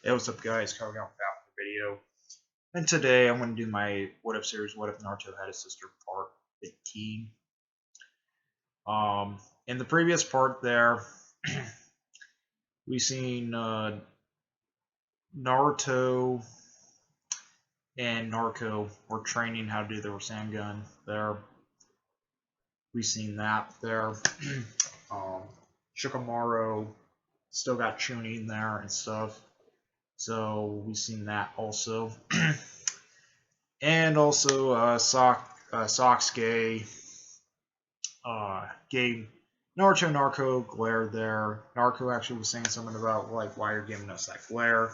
Hey, what's up, guys? Coming out with the video. And today I'm going to do my What If series, What If Naruto Had a Sister, part 15. In the previous part there, we seen Naruto and Naruto were training how to do the Rasengan there. We seen that there. Shikamaru still got Chunin there and stuff. So we seen that also. And also Sasuke gave Naruto Narco glare there. Narco actually was saying something about like why you're giving us that glare.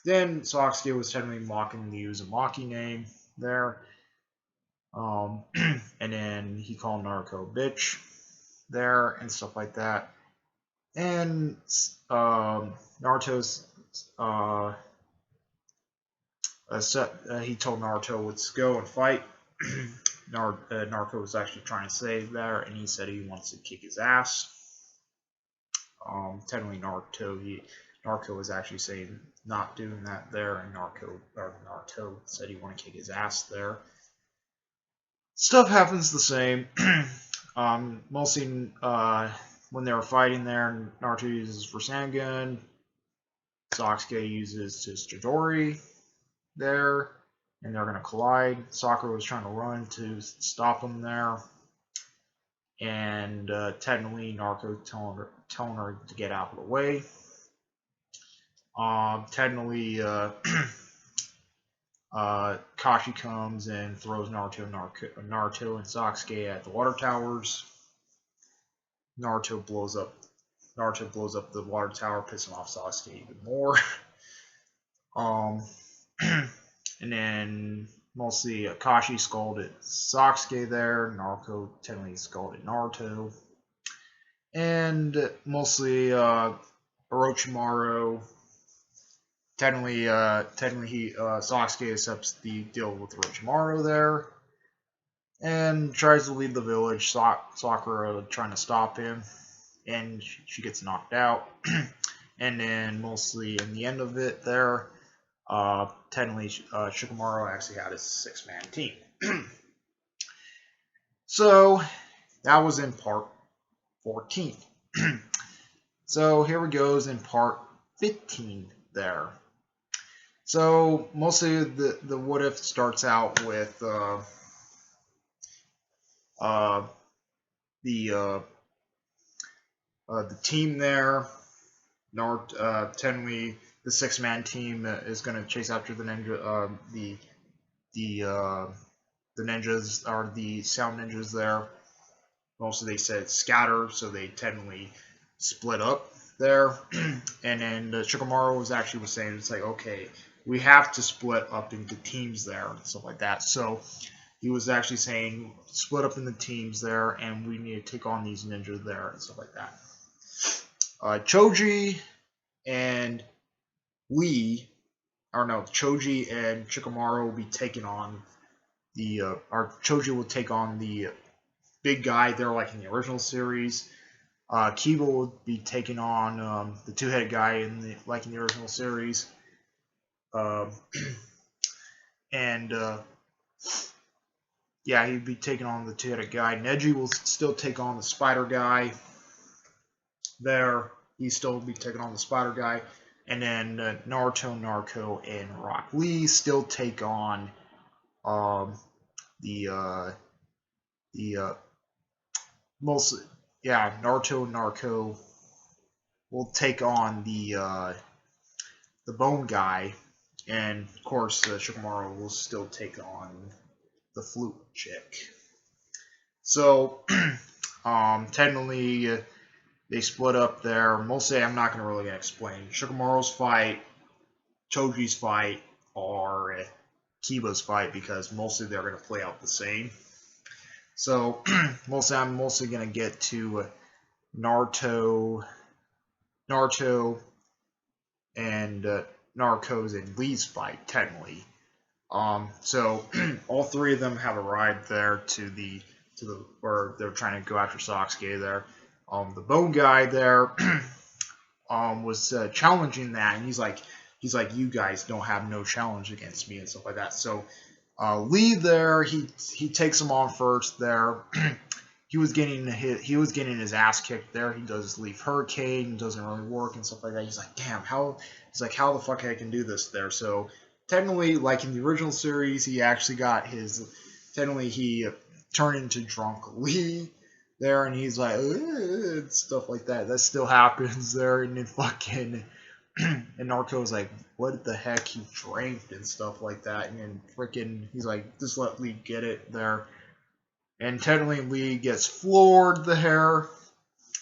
Then Sasuke was technically mocking the Uzumaki name there. And then he called Narco bitch there and stuff like that. And Naruto's he told Naruto let's go and fight. Narco was actually trying to save there, and he said he wants to kick his ass. Technically, Narco was actually saying not doing that there, and Naruto said he wanted to kick his ass there. Stuff happens the same. Mostly when they were fighting there, Naruto uses Rasengan, Sasuke uses his Chidori there, and they're going to collide. Sakura was trying to run to stop him there, and technically Narco telling her to get out of the way. Technically, Kashi comes and throws Naruto and Sasuke at the water towers. Naruto blows up the water tower, pissing off Sasuke even more. And then mostly Kashi scolded Sasuke there. Naruto technically scolded Naruto. And mostly Orochimaru. Technically Sasuke accepts the deal with Orochimaru there. And tries to leave the village. Sakura trying to stop him. And she gets knocked out. And then mostly in the end of it there, technically Shikamaru actually had a 6-man team. So that was in part 14. So here we goes in part 15 there. So mostly the what if starts out with the team there. Technically the 6-man team is going to chase after the ninja, the ninjas are the sound ninjas there. Mostly they said scatter, so they technically split up there. And then Shikamaru was saying it's like, okay, we have to split up into teams there and stuff like that. So he was actually saying split up into teams there, and we need to take on these ninjas there and stuff like that. Choji and Choji and Shikamaru will be taking on Choji will take on the big guy there like in the original series. Kiba will be taking on the two-headed guy in the original series. And yeah, he'd be taking on the two-headed guy. Neji will still take on the spider guy there. He'll still be taking on the spider guy. And then Naruto, Narco, and Rock Lee still take on mostly, yeah, Naruto and Narco will take on the bone guy, and of course Shikamaru will still take on the flute chick. So technically they split up there. Mostly I'm not going to really explain. Shikamaru's fight, Choji's fight, or Kiba's fight, because mostly they're going to play out the same. So I'm mostly going to get to Naruto and Narco's and Lee's fight, technically. So all three of them have arrived there where they're trying to go after Sasuke there. The bone guy there was challenging that, and he's like, he's like, you guys don't have no challenge against me and stuff like that. So Lee there, he takes him on first there. He was getting his ass kicked there. He does Leaf Hurricane, doesn't really work and stuff like that. He's like, damn, how the fuck I can do this there? So technically, like in the original series, he actually got his he turned into Drunk Lee there, and he's like, stuff like that. That still happens there, and then fucking and Naruto's like, what the heck, he drank and stuff like that, and then freaking he's like, just let Lee get it there. And technically Lee gets floored there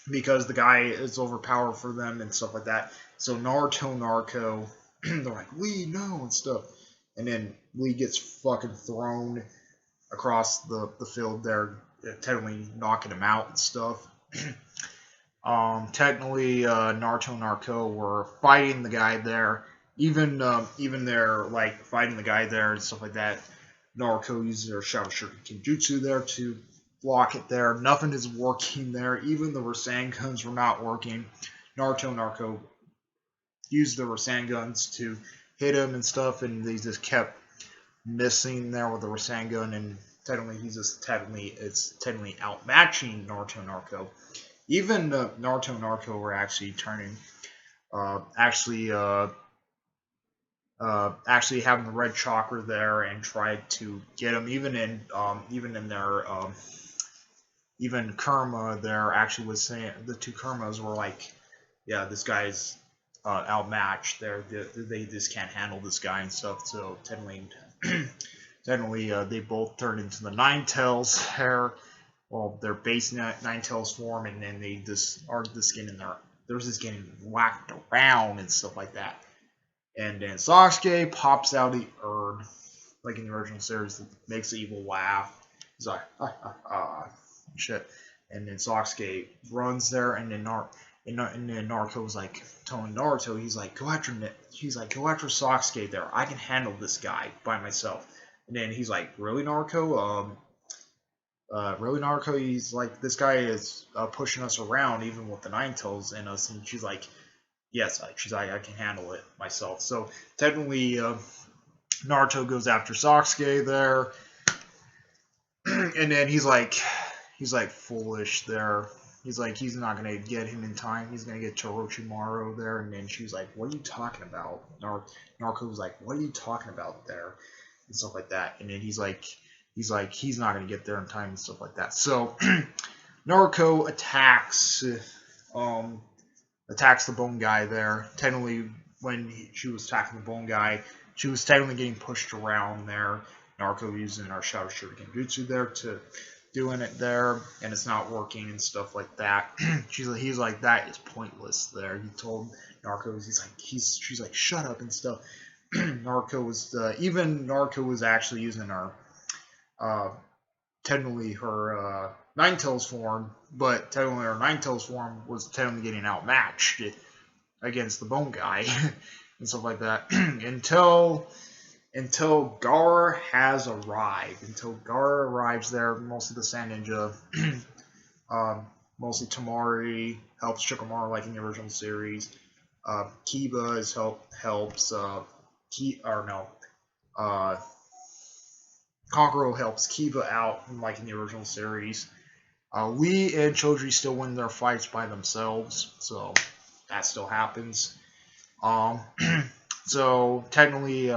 because the guy is overpowered for them and stuff like that. So Narco, they're like, Lee, no, and stuff. And then Lee gets fucking thrown across the field there, technically knocking him out and stuff. Technically, Naruto and Narco were fighting the guy there. Even they're like fighting the guy there and stuff like that. Naruto uses their Shadow Shuriken Jutsu there to block it there. Nothing is working there. Even the Rasenguns were not working. Naruto and Narco used the Rasenguns to hit him and stuff, and they just kept missing there with the Rasengan, and technically it's outmatching Naruto and Narco. Even Naruto and Narco were actually turning, actually having the red chakra there and tried to get him. Even in their even Kurama there actually was saying, the two Kurmas were like, yeah, this guy's outmatched. They just can't handle this guy and stuff. So technically they both turned into the Nine Tails there. Well, their base Nine Tails form, and then they just are just getting they're just getting whacked around and stuff like that. And then Sasuke pops out the urn, like in the original series, makes the evil laugh. He's like, shit. And then Sasuke runs there, and then Naruto was like telling Naruto, he's like, go after Sasuke there. I can handle this guy by myself. And then he's like, really, Naruto? Really, Naruto? He's like, this guy is pushing us around, even with the Nine Tails in us. And she's like, yes, she's like, I can handle it myself. So technically, Naruto goes after Sasuke there, and then he's like foolish there. He's like, he's not gonna get him in time. He's gonna get Orochimaru there, and then she's like, what are you talking about? Naruto was like, what are you talking about there, and stuff like that. And then he's like, he's not gonna get there in time and stuff like that. So Naruto attacks the bone guy there. Technically, when she was attacking the bone guy, she was technically getting pushed around there. Naruto using our Shadow Shuriken Jutsu there to doing it there, and it's not working and stuff like that. He's like, that is pointless there. He told Naruto, she's like, shut up and stuff. Naruto was actually using our technically her Nine Tails form, but technically her Nine Tails form was technically getting outmatched against the bone guy and stuff like that until Gaara has arrived. Until Gaara arrives there, most of the Sand Ninja, mostly Tamari helps Shikamaru like in the original series. Kiba helps Kankuro helps Kiba out like in the original series. Lee and Choji still win their fights by themselves, so that still happens. So technically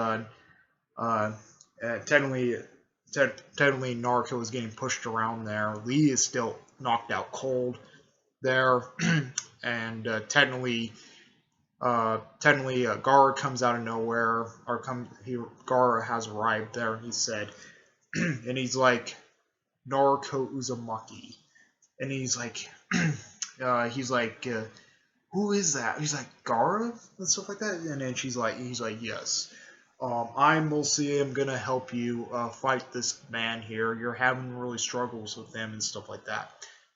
Naruto is getting pushed around there. Lee is still knocked out cold there, and technically Gaara comes out of nowhere, Gaara has arrived there, and he said, and he's like, Naruto Uzumaki, and he's like, who is that? He's like, Gaara and stuff like that, and then he's like, yes. I mostly am gonna help you fight this man here. You're having really struggles with them and stuff like that.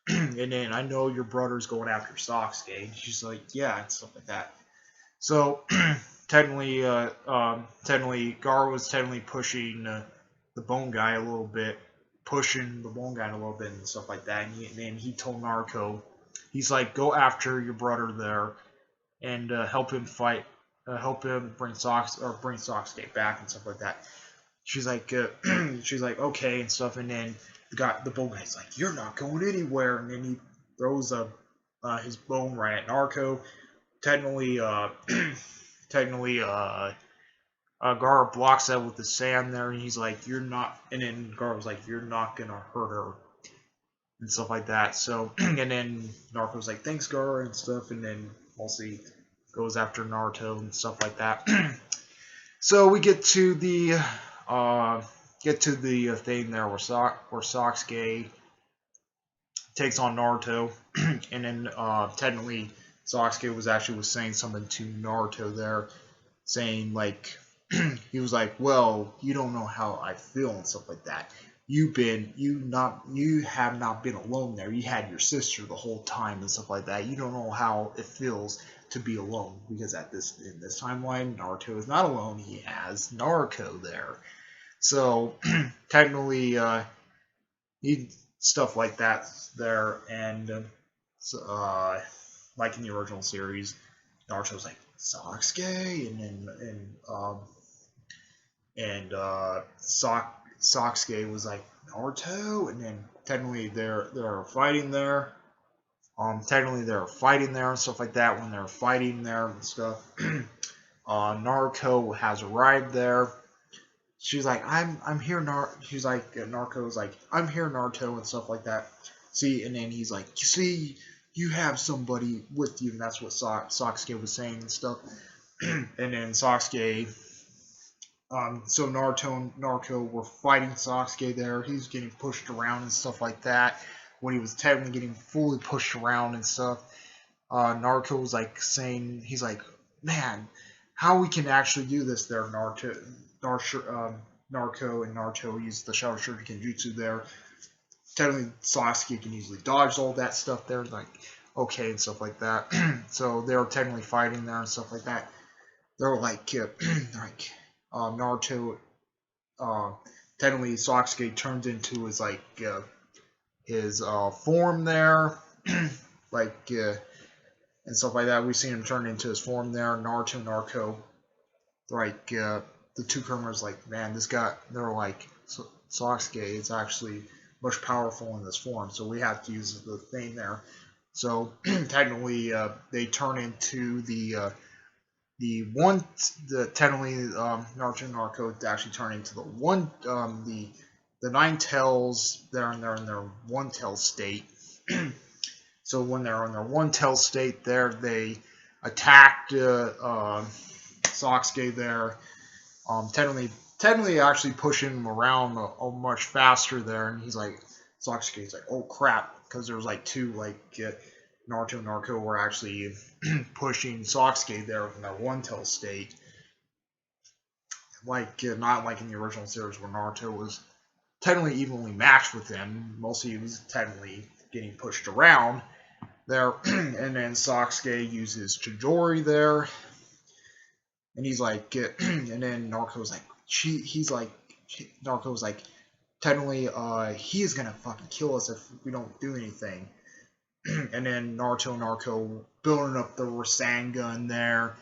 And then I know your brother's going after Sasuke. And she's like, yeah, and stuff like that. So technically, Gaara was technically pushing the bone guy a little bit, and stuff like that. And he told Naruto, he's like, go after your brother there and help him fight help him bring Sasuke back and stuff like that. She's like, she's like, okay and stuff, and then the bull guy's like, you're not going anywhere, and then he throws his bone right at Narco. Technically, technically, Gar blocks that with the sand there, and he's like, you're not, and then Gar was like, you're not gonna hurt her and stuff like that. So, and then Narco's like, thanks, Gar and stuff, and then mostly goes after Naruto and stuff like that. So we get to the thing there where Sasuke takes on Naruto, and then technically Sasuke was saying something to Naruto there, saying like he was like, well, you don't know how I feel and stuff like that. You have not been alone there. You had your sister the whole time and stuff like that. You don't know how it feels to be alone, because in this timeline, Naruto is not alone. He has Naruto there. So technically, he stuff like that there, and like in the original series, Naruto's like Sasuke, Sasuke was like Naruto, and then technically they're fighting there. Technically they're fighting there and stuff like that. When they're fighting there and stuff, Naruto has arrived there. She's like, I'm here, She's like, Narco's like, I'm here, Naruto, and stuff like that. See, and then he's like, you see, you have somebody with you, and that's what Sasuke was saying and stuff. And then Sasuke, so Naruto and Narco were fighting Sasuke there. He's getting pushed around and stuff like that. When he was technically getting fully pushed around and stuff, Narco was like saying, he's like, man, how we can actually do this there, Narco and Naruto use the Shadow Shuriken Jutsu there. Technically, Sasuke can easily dodge all that stuff there, like, okay, and stuff like that. So they were technically fighting there and stuff like that. They were like, Naruto, technically Sasuke turned into his, like, his form there, like, and stuff like that. We've seen him turn into his form there. Naruto and Narco, like, the two Kurumers, like, man, this guy, they're like, Sasuke is actually much powerful in this form, so we have to use the thing there. So technically, they turn into technically Naruto and Narco actually turn into the Nine Tails. They're in their one tail state. So when they're in their one tail state, there they attacked Sasuke there. Technically actually pushing him around much faster there, and he's like, Sasuke's like, oh crap, because there was like two, like, Naruto and Narco were actually pushing Sasuke there in that one tail state, like, not like in the original series where Naruto was technically evenly matched with him. Mostly he was technically getting pushed around there, and then Sasuke uses Chidori there. And he's like, and then Narco's like, Narco's like, technically, he is gonna fucking kill us if we don't do anything. And then Naruto and Narco building up the Rasengan there.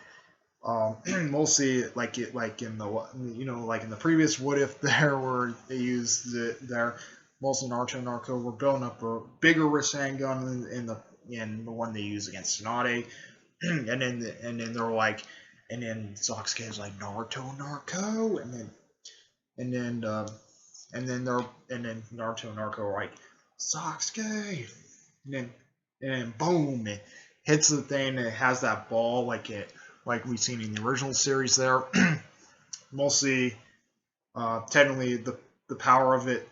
Mostly like in the previous What If there, where they used it there. Mostly Naruto and Narco were building up a bigger Rasengan in the one they use against Tsunade. And then they're like, and then Sasuke is like, Naruto, and then Naruto and Narco are like, Sasuke, and then boom, it hits the thing, and it has that ball like we've seen in the original series there. Mostly, technically the power of it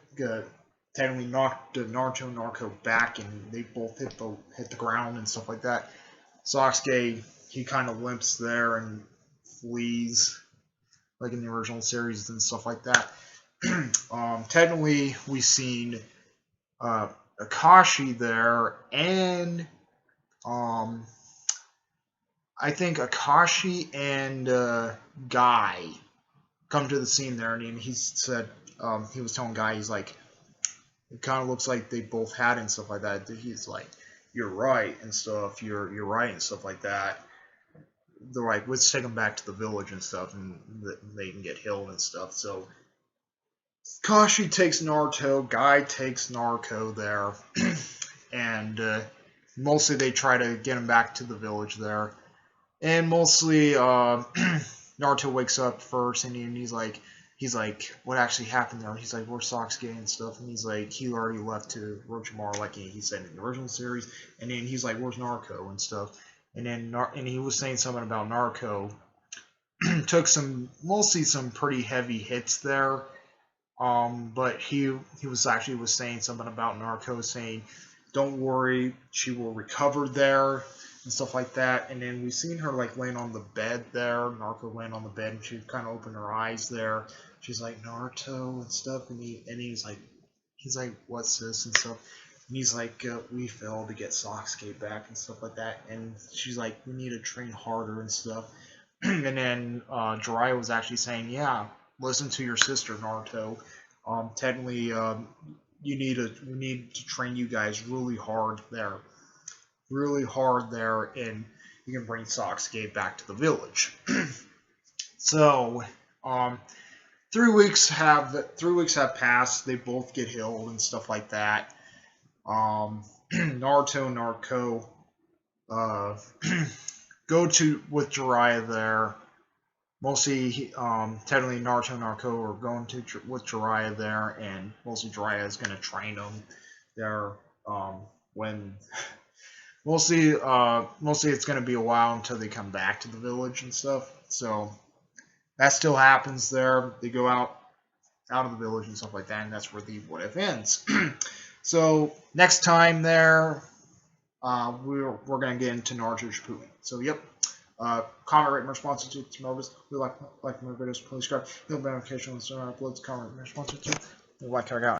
technically knocked Naruto and Narco back, and they both hit the ground and stuff like that. Sasuke, he kind of limps there and flees, like in the original series and stuff like that. Technically, we've seen Akashi there, and I think Akashi and Guy come to the scene there, and he said, he was telling Guy, he's like, it kind of looks like they both had it and stuff like that. He's like, you're right and stuff. You're right and stuff like that. they're like, let's take them back to the village and stuff, and they can get healed and stuff. So Kashi takes Naruto, Guy takes Naruto there, and mostly they try to get him back to the village there. And mostly Naruto wakes up first, and he's like, what actually happened there? He's like, where's Sasuke and stuff? And he's like, he already left to Orochimaru, like he said in the original series. And then he's like, where's Naruto and stuff? And then and he was saying something about Naruto. Took mostly some pretty heavy hits there. But he was saying something about Naruto, saying, "Don't worry, she will recover there." And stuff like that. And then we seen her like laying on the bed there, Naruto laying on the bed, and she kind of opened her eyes there. She's like, Naruto and stuff, and he's like, what's this and stuff. And he's like, we failed to get Sasuke back and stuff like that. And she's like, we need to train harder and stuff. And then Jiraiya was actually saying, yeah, listen to your sister, Naruto. Technically, we need to train you guys really hard there, and you can bring Sasuke back to the village. So, 3 weeks have passed. They both get healed and stuff like that. Naruto and Naruto go with Jiraiya there. Mostly, technically Naruto and Naruto are going with Jiraiya there, and mostly Jiraiya is going to train them there. When mostly it's going to be a while until they come back to the village and stuff. So that still happens there. They go out of the village and stuff like that, and that's where the what if ends. So next time there, we're going to get into Naruto Shippuden. So yep. Comment, rate, and response to Marvis. We like my videos. Please subscribe. Hit the notification on uploads. Comment, and response to. Like, check out.